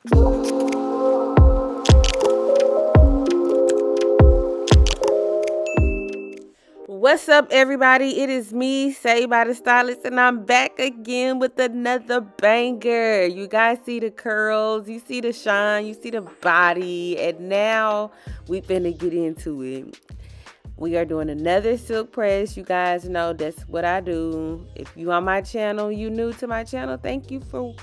What's up, everybody? It is me, Say by the Stylist, and I'm back again with another banger. You guys see the curls, you see the shine, you see the body, and now we finna get into it. We are doing another silk press. You guys know that's what I do. If you on my channel, you new to my channel, thank you for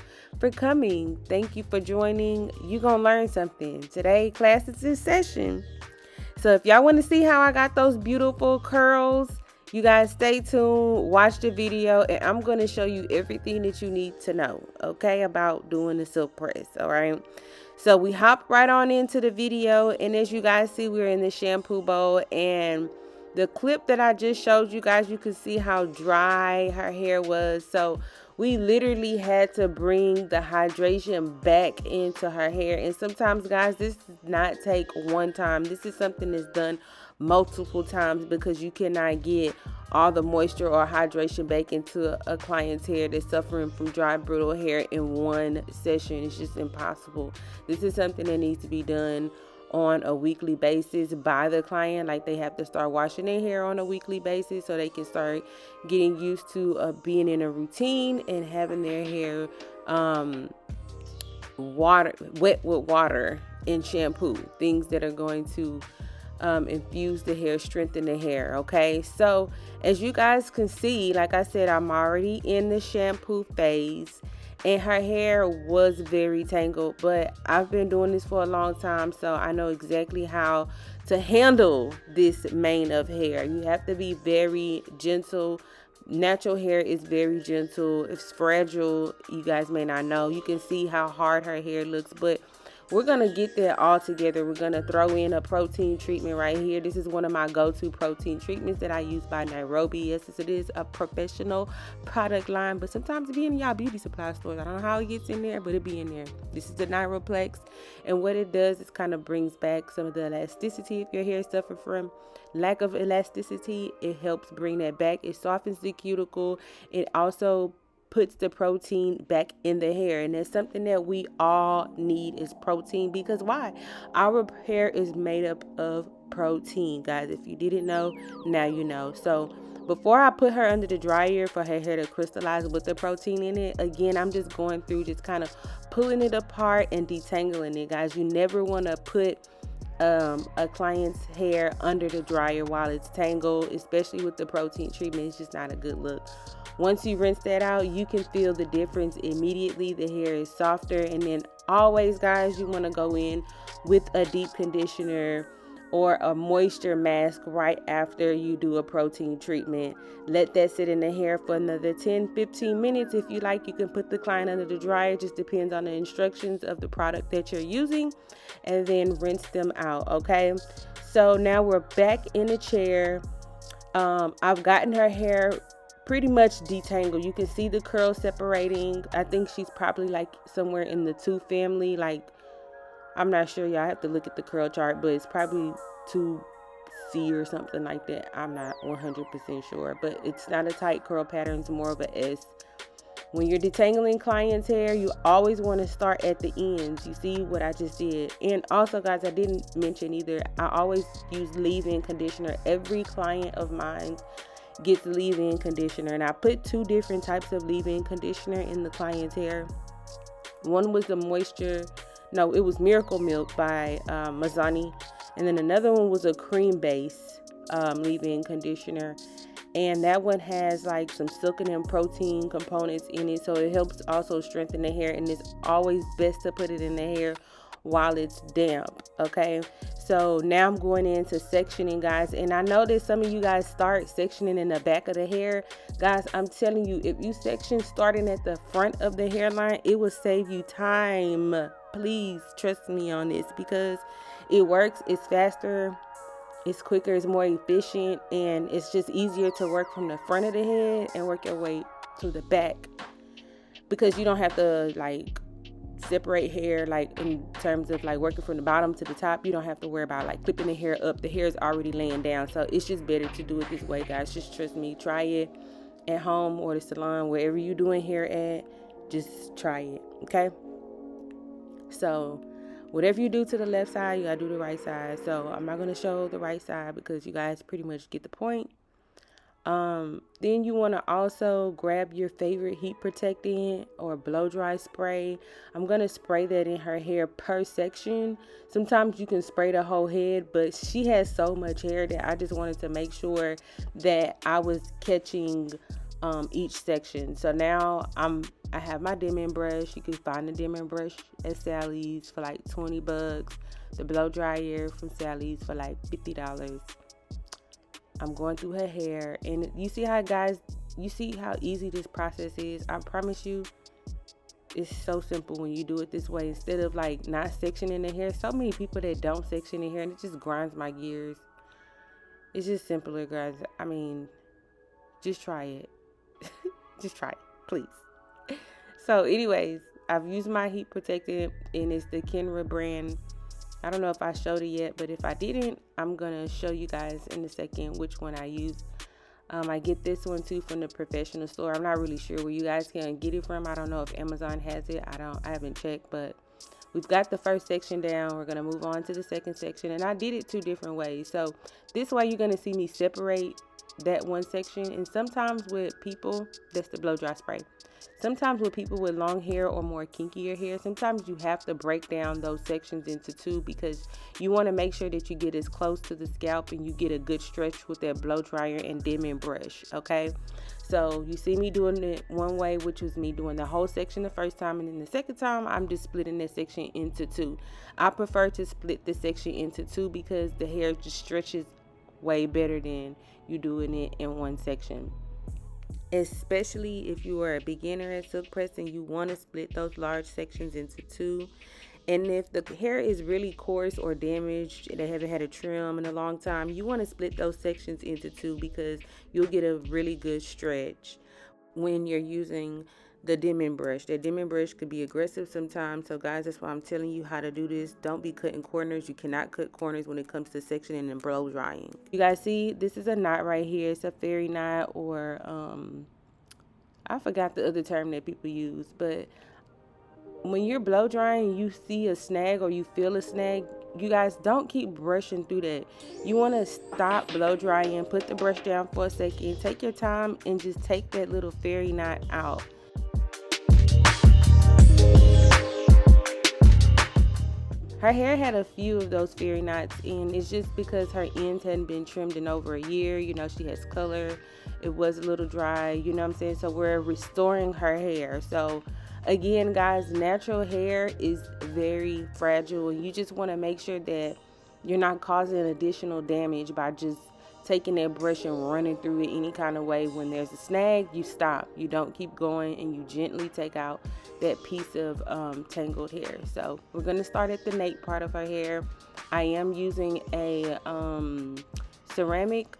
coming. Thank you for joining. You gonna learn something. Today, class is in session. So if y'all want to see how I got those beautiful curls, you guys stay tuned, watch the video, and I'm going to show you everything that you need to know, okay, about doing the silk press, all right? So we hop right on into the video, and as you guys see, we're in the shampoo bowl, and the clip that I just showed you guys, you could see how dry her hair was. So we literally had to bring the hydration back into her hair. And sometimes, guys, this does not take one time. This is something that's done multiple times because you cannot get all the moisture or hydration back into a client's hair that's suffering from dry, brittle hair in one session. It's just impossible. This is something that needs to be done on a weekly basis by the client. Like, they have to start washing their hair on a weekly basis so they can start getting used to being in a routine and having their hair wet with water and shampoo, things that are going to infuse the hair, strengthen the hair. Okay, so as you guys can see, like I said, I'm already in the shampoo phase, and her hair was very tangled, but I've been doing this for a long time, so I know exactly how to handle this mane of hair. You have to be very gentle. Natural hair is very gentle. It's fragile. You guys may not know. You can see how hard her hair looks, but we're going to get that all together. We're going to throw in a protein treatment right here. This is one of my go-to protein treatments that I use by Nairobi. Yes, it is a professional product line, but sometimes it be in y'all beauty supply stores. I don't know how it gets in there, but it be in there. This is the Nairoplex, and what it does is kind of brings back some of the elasticity. If your hair suffers from lack of elasticity, it helps bring that back. It softens the cuticle. It also puts the protein back in the hair, and that's something that we all need is protein, because why? Our hair is made up of protein, guys. If you didn't know, now you know. So before I put her under the dryer for her hair to crystallize with the protein in it, again, I'm just going through, just kind of pulling it apart and detangling it, guys. You never want to put a client's hair under the dryer while it's tangled, especially with the protein treatment. It's just not a good look. Once you rinse that out, you can feel the difference immediately. The hair is softer. And then always, guys, you want to go in with a deep conditioner or a moisture mask right after you do a protein treatment. Let that sit in the hair for another 10-15 minutes. If you like, you can put the client under the dryer. Just depends on the instructions of the product that you're using, and then rinse them out. Okay, so now we're back in the chair. I've gotten her hair pretty much detangled. You can see the curls separating. I think she's probably like somewhere in the 2 family. Like, I'm not sure, y'all have to look at the curl chart, but it's probably 2C or something like that. I'm not 100% sure, but it's not a tight curl pattern. It's more of a S. When you're detangling client's hair, you always want to start at the ends. You see what I just did? And also, guys, I didn't mention either, I always use leave-in conditioner. Every client of mine gets leave-in conditioner, and I put 2 different types of leave-in conditioner in the client's hair. One was it was Miracle Milk by Mazzani, and then another one was a cream base leave-in conditioner, and that one has like some silken and protein components in it, so it helps also strengthen the hair, and it's always best to put it in the hair while it's damp. Okay, so now I'm going into sectioning, guys, and I know that some of you guys start sectioning in the back of the hair. Guys, I'm telling you, if you section starting at the front of the hairline, it will save you time. Please trust me on this, because it works. It's faster, it's quicker, it's more efficient, and it's just easier to work from the front of the head and work your way to the back, because you don't have to like separate hair, like in terms of like working from the bottom to the top. You don't have to worry about like clipping the hair up. The hair is already laying down, so it's just better to do it this way, guys. Just trust me. Try it at home or the salon, wherever you're doing hair at. Just try it, okay? So whatever you do to the left side, you gotta do the right side. So I'm not gonna show the right side because you guys pretty much get the point. Then you want to also grab your favorite heat protectant or blow dry spray. I'm going to spray that in her hair per section. Sometimes you can spray the whole head, but she has so much hair that I just wanted to make sure that I was catching each section. So now I have my dimming brush. You can find the dimming brush at Sally's for like 20 bucks. The blow dryer from Sally's for like $50. I'm going through her hair, and you see how, guys, you see how easy this process is. I promise you, it's so simple when you do it this way, instead of like not sectioning the hair. So many people that don't section the hair, and it just grinds my gears. It's just simpler, guys. I mean, just try it. Just try it, please. So anyways, I've used my heat protectant, and it's the Kenra brand. I don't know if I showed it yet, but if I didn't, I'm going to show you guys in a second which one I use. I get this one too from the professional store. I'm not really sure where you guys can get it from. I don't know if Amazon has it. I haven't checked, but we've got the first section down. We're going to move on to the second section, and I did it 2 different ways. So this way you're going to see me separate that one section, and sometimes with people, that's the blow dry spray. Sometimes with people with long hair or more kinkier hair, sometimes you have to break down those sections into 2 because you want to make sure that you get as close to the scalp and you get a good stretch with that blow dryer and dimming brush, okay? So you see me doing it one way, which was me doing the whole section the first time, and then the second time I'm just splitting that section into 2. I prefer to split the section into 2 because the hair just stretches way better than you doing it in one section. Especially if you are a beginner at silk pressing, you want to split those large sections into 2. And if the hair is really coarse or damaged, they haven't had a trim in a long time, you want to split those sections into 2 because you'll get a really good stretch when you're using the dimming brush. The dimming brush could be aggressive sometimes, so guys, that's why I'm telling you how to do this. Don't be cutting corners. You cannot cut corners when it comes to sectioning and blow drying. You guys see, this is a knot right here. It's a fairy knot, or I forgot the other term that people use, but when you're blow drying, you see a snag or you feel a snag, you guys don't keep brushing through that. You want to stop blow drying, put the brush down for a second, take your time, and just take that little fairy knot out. Her hair had a few of those fairy knots, and it's just because her ends hadn't been trimmed in over a year. You know, she has color. It was a little dry, you know what I'm saying? So we're restoring her hair. So again, guys, natural hair is very fragile, and you just want to make sure that you're not causing additional damage by just taking that brush and running through it any kind of way. When there's a snag, you stop. You don't keep going, and you gently take out that piece of tangled hair. So we're going to start at the nape part of her hair. I am using a ceramic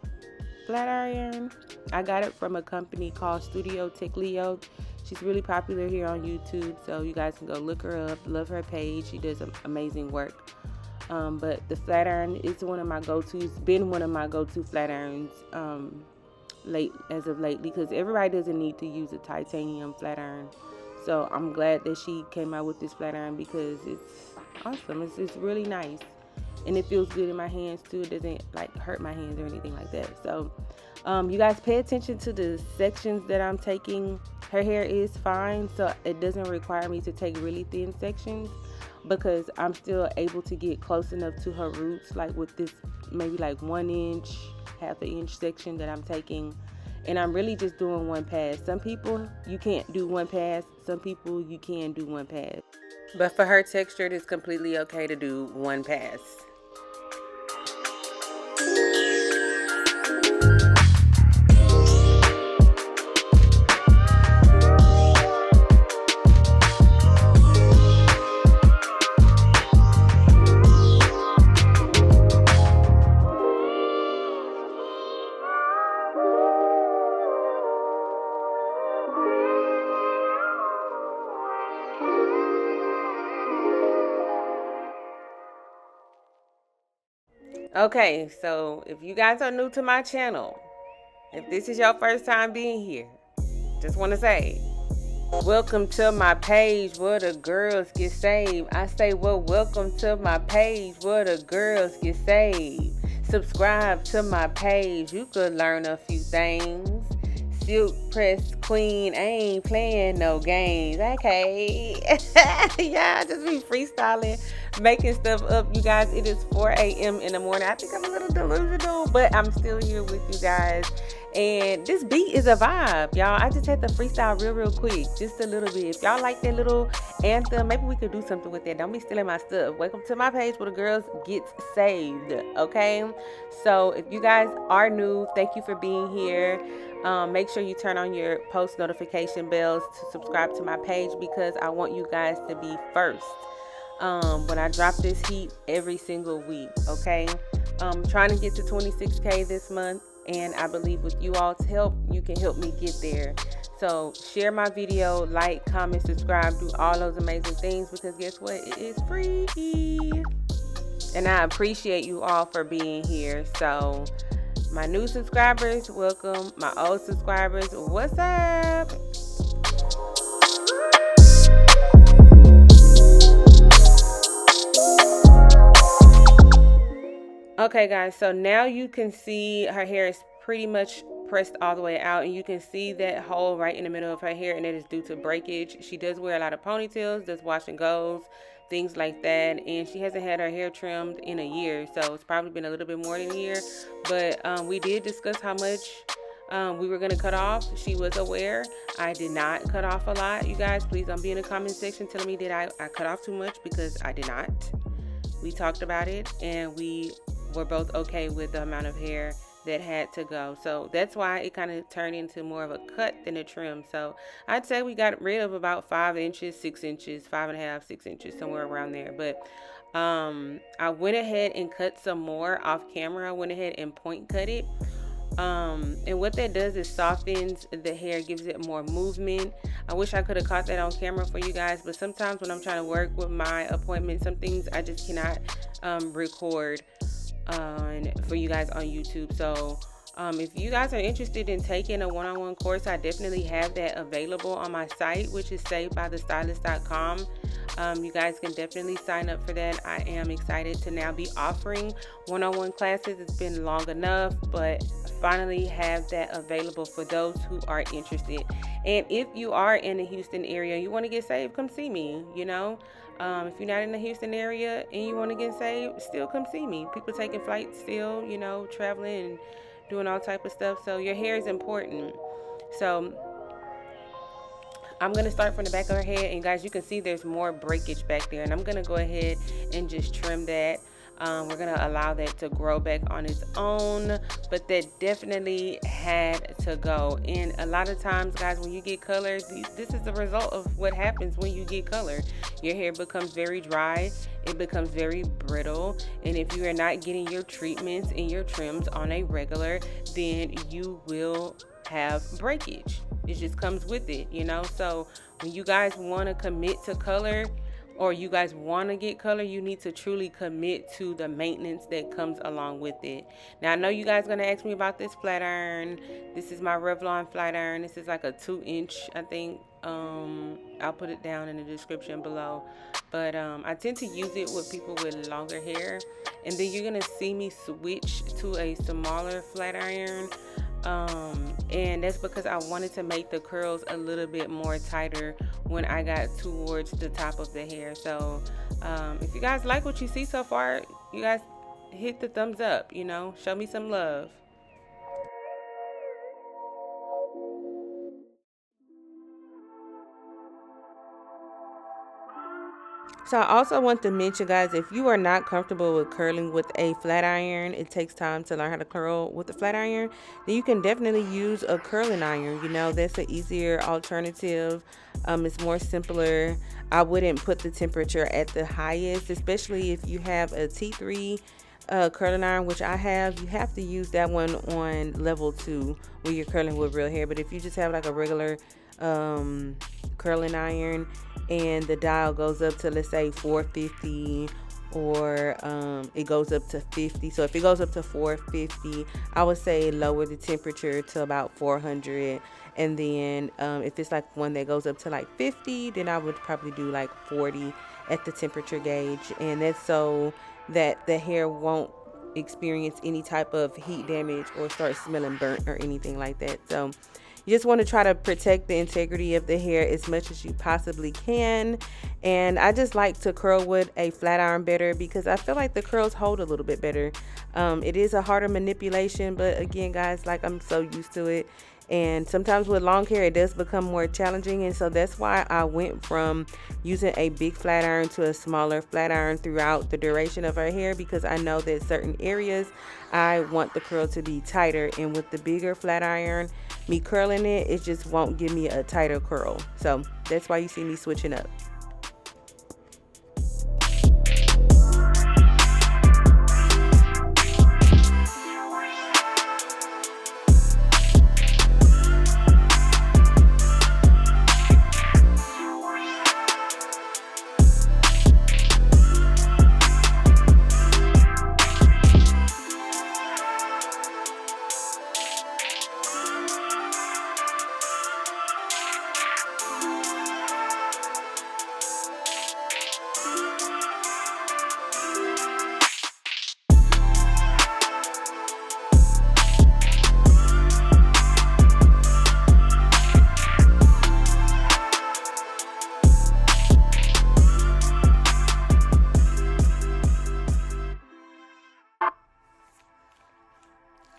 flat iron. I got it from a company called Studio Teclio. She's really popular here on YouTube, so you guys can go look her up. Love her page. She does amazing work. But the flat iron is one of my go-tos. Been one of my go-to flat irons as of lately, because everybody doesn't need to use a titanium flat iron. So I'm glad that she came out with this flat iron because it's awesome. It's really nice, and it feels good in my hands too. It doesn't like hurt my hands or anything like that. So you guys pay attention to the sections that I'm taking. Her hair is fine, so it doesn't require me to take really thin sections, because I'm still able to get close enough to her roots, like with this maybe like 1 inch, half an inch section that I'm taking. And I'm really just doing one pass. Some people, you can't do one pass. Some people, you can do one pass. But for her texture, it is completely okay to do one pass. Okay, so if you guys are new to my channel, if this is your first time being here, just want to say, Welcome to my page where the girls get saved. I say, well, welcome to my page where the girls get saved. Subscribe to my page. You could learn a few things. Silk press queen. I ain't playing no games. Okay. Yeah, I just be freestyling, making stuff up. You guys, it is 4 a.m. in the morning. I think I'm a little delusional, but I'm still here with you guys. And this beat is a vibe, y'all. I just had to freestyle real quick, just a little bit. If y'all like that little anthem, maybe we could do something with that. Don't be stealing my stuff. Welcome to my page where the girls get saved, okay? So if you guys are new, thank you for being here. Make sure you turn on your post notification bells to subscribe to my page because I want you guys to be first when I drop this heat every single week, okay? Trying to get to 26K this month. And I believe with you all's help, you can help me get there. So share my video, like, comment, subscribe, do all those amazing things because guess what? It is free. And I appreciate you all for being here. So my new subscribers, welcome. My old subscribers, what's up? Okay guys, so now you can see her hair is pretty much pressed all the way out and you can see that hole right in the middle of her hair, and it is due to breakage. She does wear a lot of ponytails, does wash and goes, things like that, and she hasn't had her hair trimmed in a year, so it's probably been a little bit more than a year. But we did discuss how much we were going to cut off. She was aware. I did not cut off a lot. You guys, please don't be in the comment section telling me that I cut off too much because I did not. We talked about it and we were both okay with the amount of hair that had to go. So that's why it kind of turned into more of a cut than a trim. So I'd say we got rid of about 5 inches, 6 inches, 5.5, 6 inches, somewhere around there. But I went ahead and cut some more off camera. I went ahead and point cut it. And what that does is softens the hair, gives it more movement. I wish I could have caught that on camera for you guys, but sometimes when I'm trying to work with my appointments, some things I just cannot record for you guys on YouTube. So if you guys are interested in taking a one-on-one course, I definitely have that available on my site, which is savedbythestylist.com. You guys can definitely sign up for that. I am excited to now be offering one-on-one classes. It's been long enough, but I finally have that available for those who are interested. And if you are in the Houston area, you want to get saved, come see me, you know. If you're not in the Houston area and you want to get saved, still come see me. People taking flights still, you know, traveling and doing all type of stuff. So your hair is important. So I'm going to start from the back of her head. And guys, you can see there's more breakage back there. And I'm going to go ahead and just trim that. We're going to allow that to grow back on its own, but that definitely had to go. And a lot of times, guys, when you get color, this is the result of what happens when you get color. Your hair becomes very dry, it becomes very brittle, and if you are not getting your treatments and your trims on a regular, then you will have breakage. It just comes with it, you know. So when you guys want to commit to color, or you guys want to get color, you need to truly commit to the maintenance that comes along with it. Now, I know you guys are going to ask me about this flat iron. This is my Revlon flat iron. This is like a 2-inch, I think. I'll put it down in the description below. But I tend to use it with people with longer hair. And then you're going to see me switch to a smaller flat iron. And that's because I wanted to make the curls a little bit more tighter when I got towards the top of the hair. So if you guys like what you see so far, you guys hit the thumbs up, you know, show me some love. So I also want to mention, guys, if you are not comfortable with curling with a flat iron, it takes time to learn how to curl with a flat iron, then you can definitely use a curling iron. You know, that's an easier alternative. It's more simpler. I wouldn't put the temperature at the highest, especially if you have a T3 curling iron, which I have. You have to use that one on level 2 when you're curling with real hair. But if you just have like a regular curling iron and the dial goes up to, let's say, 450, or it goes up to 50. So if it goes up to 450, I would say lower the temperature to about 400 And then if it's like one that goes up to like 50, then I would probably do like 40 at the temperature gauge. And that's so that the hair won't experience any type of heat damage or start smelling burnt or anything like that. So you just want to try to protect the integrity of the hair as much as you possibly can. And I just like to curl with a flat iron better because I feel like the curls hold a little bit better. It is a harder manipulation, but again, guys, like I'm so used to it. And sometimes with long hair, it does become more challenging. And so that's why I went from using a big flat iron to a smaller flat iron throughout the duration of our hair, because I know that certain areas I want the curl to be tighter. And with the bigger flat iron, me curling it, it just won't give me a tighter curl. So that's why you see me switching up.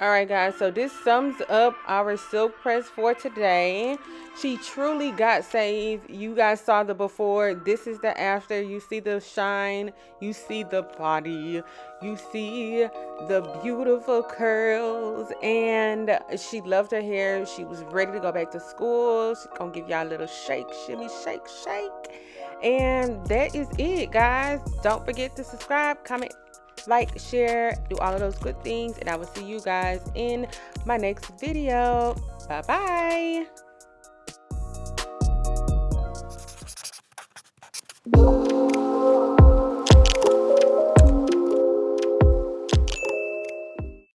Alright guys, so this sums up our silk press for today. She truly got saved. You guys saw the before. This is the after. You see the shine. You see the body. You see the beautiful curls. And she loved her hair. She was ready to go back to school. She's gonna give y'all a little shake, shimmy, shake, shake. And that is it, guys. Don't forget to subscribe, comment, like, share, do all of those good things, and I will see you guys in my next video. Bye bye.